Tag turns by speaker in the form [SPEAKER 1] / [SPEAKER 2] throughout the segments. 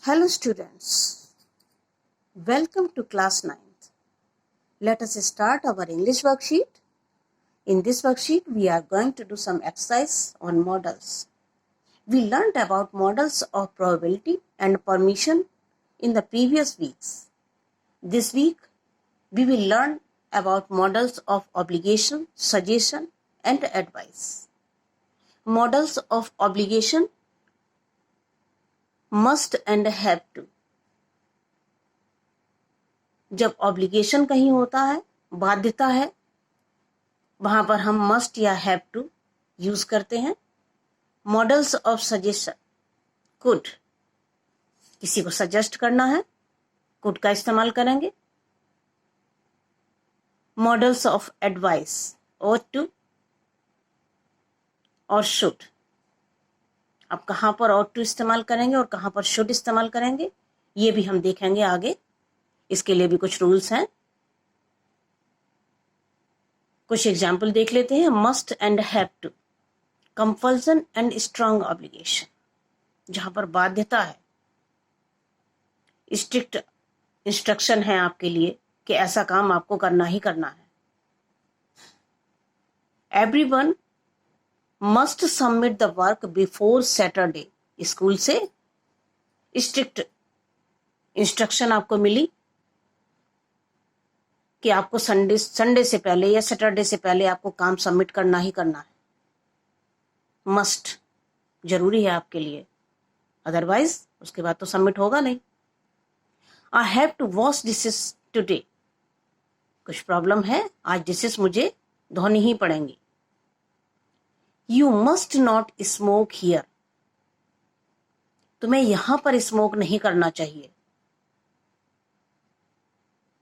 [SPEAKER 1] Hello students, welcome to class 9th. Let us start our English worksheet. In this worksheet, we are going to do some exercise on models. We learnt about models of probability and permission in the previous weeks. This week, we will learn about models of obligation, suggestion and advice. Models of obligation, must and have to. जब obligation कहीं होता है, बाध्यता है, वहां पर हम must या हैव टू यूज करते हैं. मॉडल्स ऑफ सजेशन, कुड, किसी को सजेस्ट करना है, कुड का इस्तेमाल करेंगे. Models of advice, ought to और शुड. अब कहां पर ought टू इस्तेमाल करेंगे और कहां पर शुड इस्तेमाल करेंगे, ये भी हम देखेंगे आगे. इसके लिए भी कुछ रूल्स हैं. कुछ एग्जाम्पल देख लेते हैं. Must and have to, compulsion and strong obligation, जहां पर बाध्यता है, स्ट्रिक्ट इंस्ट्रक्शन है आपके लिए कि ऐसा काम आपको करना ही करना है. Everyone must submit the work before Saturday, school से स्ट्रिक्ट इंस्ट्रक्शन आपको मिली कि आपको संडे से पहले या सैटरडे से पहले आपको काम सबमिट करना ही करना है. मस्ट जरूरी है आपके लिए, अदरवाइज उसके बाद तो सबमिट होगा नहीं. I have to wash dishes today, कुछ प्रॉब्लम है, आज डिशेस मुझे धोनी ही पड़ेंगी. You must not smoke here, तुम्हें यहां पर स्मोक नहीं करना चाहिए.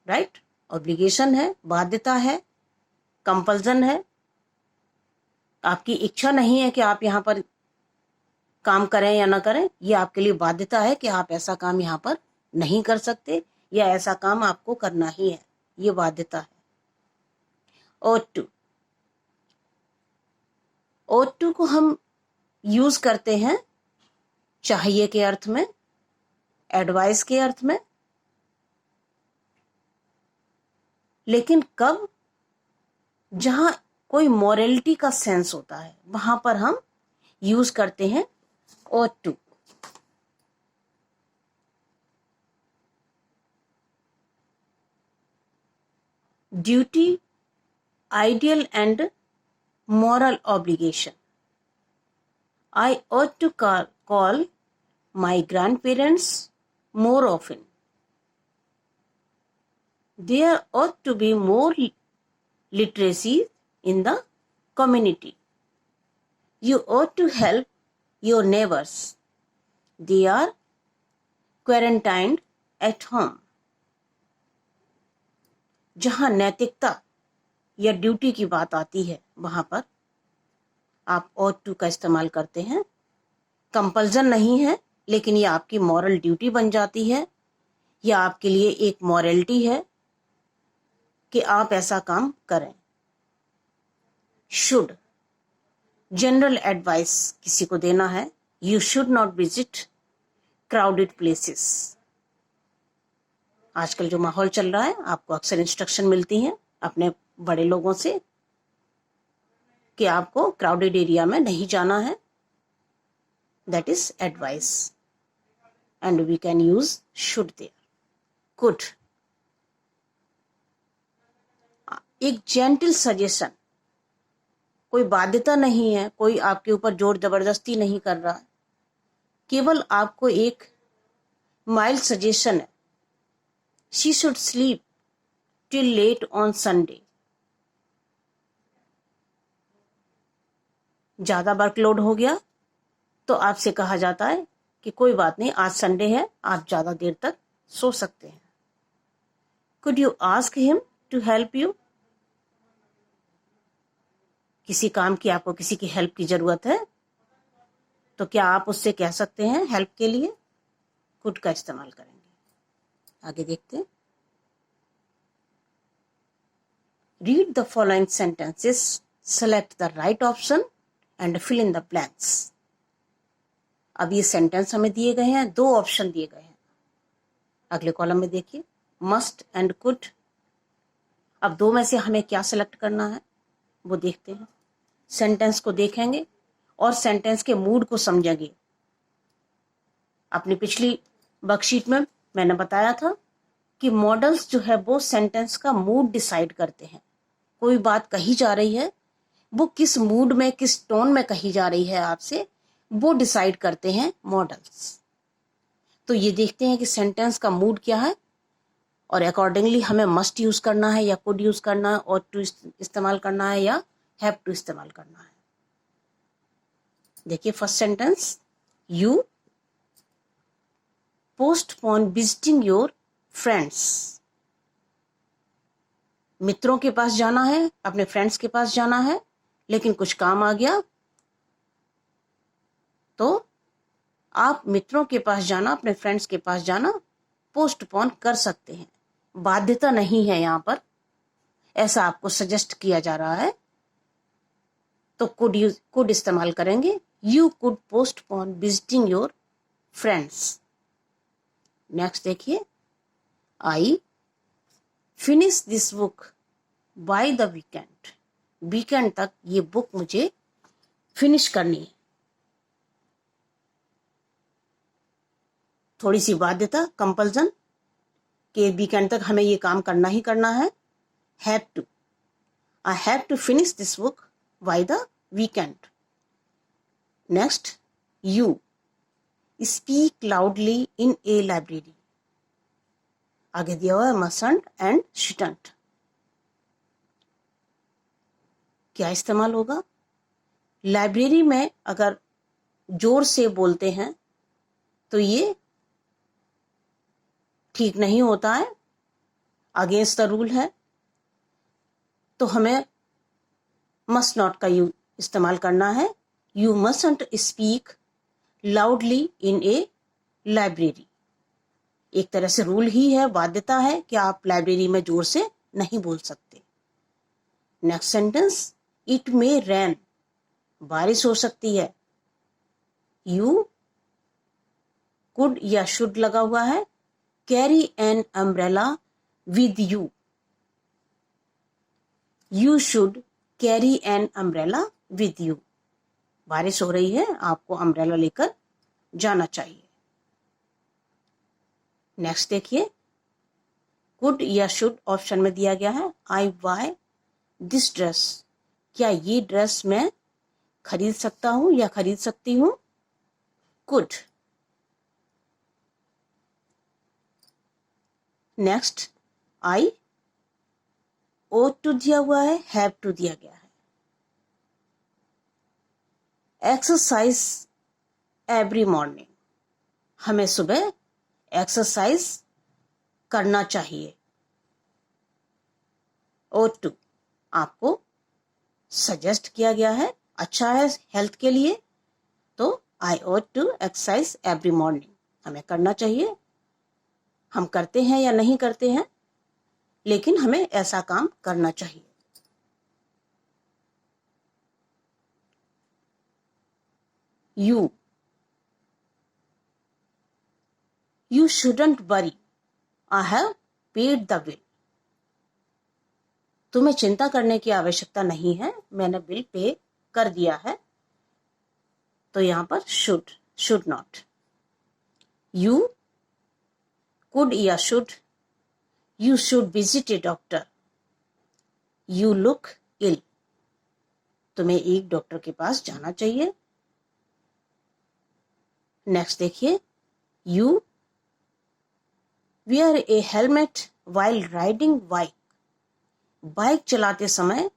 [SPEAKER 1] राइट? ऑब्लिगेशन है, बाध्यता है, कंपल्सन है. आपकी इच्छा नहीं है कि आप यहां पर काम करें या ना करें, ये आपके लिए बाध्यता है कि आप ऐसा काम यहां पर नहीं कर सकते या ऐसा काम आपको करना ही है, ये बाध्यता है. ought to, ought to को हम यूज करते हैं चाहिए के अर्थ में, एडवाइस के अर्थ में. लेकिन कब? जहां कोई मॉरलिटी का सेंस होता है, वहां पर हम यूज करते हैं ought to. Duty, ideal and moral obligation. I ought to call my grandparents more often. There ought to be more literacy in the community. You ought to help your neighbors. They are quarantined at home. जहां नैतिकता या duty की बात आती है, वहां पर आप ought to का इस्तेमाल करते हैं. कंपल्सन नहीं है, लेकिन ये आपकी मॉरल ड्यूटी बन जाती है, या आपके लिए एक मॉरलिटी है कि आप ऐसा काम करें. शुड, जनरल एडवाइस किसी को देना है. You should not visit crowded places. आजकल जो माहौल चल रहा है, आपको अक्सर इंस्ट्रक्शन मिलती हैं अपने बड़े लोगों से कि आपको क्राउडेड एरिया में नहीं जाना है. That is advice and we can use should there. Could, एक जेंटल सजेशन, कोई बाध्यता नहीं है, कोई आपके ऊपर जोर जबरदस्ती नहीं कर रहा है, केवल आपको एक माइल्ड सजेशन है. She should sleep till late on Sunday. ज्यादा वर्कलोड हो गया तो आपसे कहा जाता है कि कोई बात नहीं, आज संडे है, आप ज्यादा देर तक सो सकते हैं. Could you ask him to help you, किसी काम की आपको किसी की हेल्प की जरूरत है, तो क्या आप उससे कह सकते हैं हेल्प के लिए? कुड का इस्तेमाल करेंगे. आगे देखते हैं. Read the following sentences, select the right option and fill in the blanks. अब ये सेंटेंस हमें दिए गए हैं, 2 ऑप्शन दिए गए हैं। अगले कॉलम में देखिए, मस्ट एंड कुड। अब 2 में से हमें क्या सेलेक्ट करना है वो देखते हैं। सेंटेंस को देखेंगे और सेंटेंस के मूड को समझेंगे। अपनी पिछली वर्कशीट में मैंने बताया था कि मॉडल्स जो है वो सेंटेंस का मूड डिसाइड करते हैं। कोई बात कही जा रही है, वो किस मूड में, किस टोन में कही जा रही है आपसे, वो डिसाइड करते हैं मॉडल्स। तो ये देखते हैं कि सेंटेंस का मूड क्या है और अकॉर्डिंगली हमें मस्ट यूज करना है या कुड यूज करना है, और टू इस्तेमाल करना है या हैव टू इस्तेमाल करना है। देखिए first sentence, you postpone visiting your friends. मित्रों के पास जाना है, अपने फ्रेंड्स के पास जाना है, लेकिन कुछ काम आ गया तो आप मित्रों के पास जाना, अपने फ्रेंड्स के पास जाना पोस्टपोन कर सकते हैं। बाध्यता नहीं है यहां पर, ऐसा आपको सजेस्ट किया जा रहा है, तो कुड इस्तेमाल करेंगे। You could postpone visiting your friends. Next देखिए, I finish this book by the weekend. Weekend तक ये बुक मुझे फिनिश करनी है। थोड़ी सी बाध्यता, कंपल्सन, कि वीकेंड तक हमें ये काम करना ही करना है। Have to, I have to finish this book by the weekend. Next, you speak loudly in a library. आगे दिया हुआ है मस्टंट एंड शुडंट। क्या इस्तेमाल होगा? लाइब्रेरी में अगर जोर से बोलते हैं तो ये ठीक नहीं होता है, अगेंस्ट द रूल है, तो हमें मस्ट नॉट का यू इस्तेमाल करना है। You mustn't speak loudly in a library. एक तरह से रूल ही है, बाध्यता है कि आप लाइब्रेरी में जोर से नहीं बोल सकते। Next sentence, it may rain. बारिश हो सकती है। यू कुड या शुड लगा हुआ है। Carry an umbrella with you. You should carry an umbrella with you. बारिश हो रही है, आपको अम्ब्रेला लेकर जाना चाहिए। नेक्स्ट देखिए, कुड या शुड ऑप्शन में दिया गया है। आई बाय दिस ड्रेस। क्या ये ड्रेस मैं खरीद सकता हूं या खरीद सकती हूं? Could. Next, I ought to दिया हुआ है, हैव टू दिया गया है। Exercise every morning. हमें सुबह एक्सरसाइज करना चाहिए। ओट टू आपको सजेस्ट किया गया है, अच्छा है हेल्थ के लिए, तो आई ought to exercise every morning. हमें करना चाहिए। हम करते हैं या नहीं करते हैं, लेकिन हमें ऐसा काम करना चाहिए। You shouldn't worry, I have paid the bill. तुम्हें चिंता करने की आवश्यकता नहीं है, मैंने बिल पे कर दिया है। तो यहां पर शुड नॉट। यू कुड या should, you should visit a doctor. You look ill. तुम्हें एक डॉक्टर के पास जाना चाहिए। नेक्स्ट देखिए, you wear a helmet while riding bike. Bike चलाते समय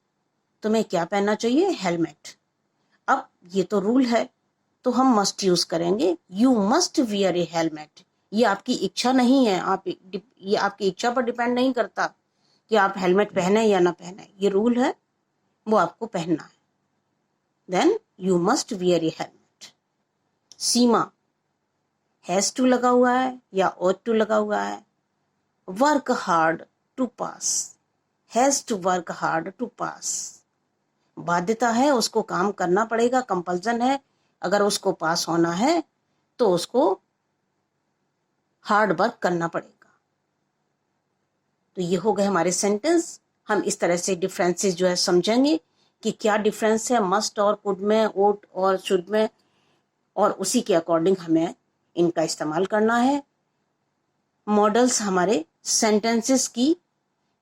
[SPEAKER 1] तुम्हें क्या पहनना चाहिए? हेलमेट। अब ये तो रूल है, तो हम मस्ट यूज करेंगे। You must wear a helmet. ये आपकी इच्छा नहीं है, ये आपकी इच्छा पर डिपेंड नहीं करता कि आप हेलमेट पहने या ना पहने। ये रूल है, वो आपको पहनना है। Then you must wear a helmet. Seema, has to लगा हुआ है या ought टू लगा हुआ है। Work hard to pass. Has to work hard to pass. बाध्यता है, उसको काम करना पड़ेगा, कंपल्सन है। अगर उसको पास होना है तो उसको हार्ड वर्क करना पड़ेगा। तो ये हो गए हमारे सेंटेंस। हम इस तरह से डिफरेंसेस जो है समझेंगे कि क्या डिफरेंस है मस्ट और कुड में, वुड और शुड में, और उसी के अकॉर्डिंग हमें इनका इस्तेमाल करना है। मॉडल्स हमारे सेंटेंसेस की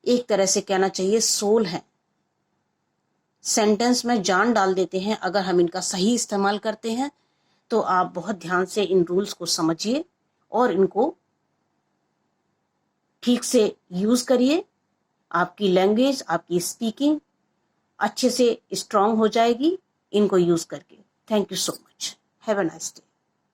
[SPEAKER 1] एक तरह से कहना चाहिए सोल है। सेंटेंस में जान डाल देते हैं अगर हम इनका सही इस्तेमाल करते हैं। तो आप बहुत ध्यान से इन रूल्स को समझिए और इनको ठीक से यूज करिए। आपकी लैंग्वेज, आपकी स्पीकिंग अच्छे से स्ट्रांग हो जाएगी इनको यूज करके। Thank you so much. Have a nice day.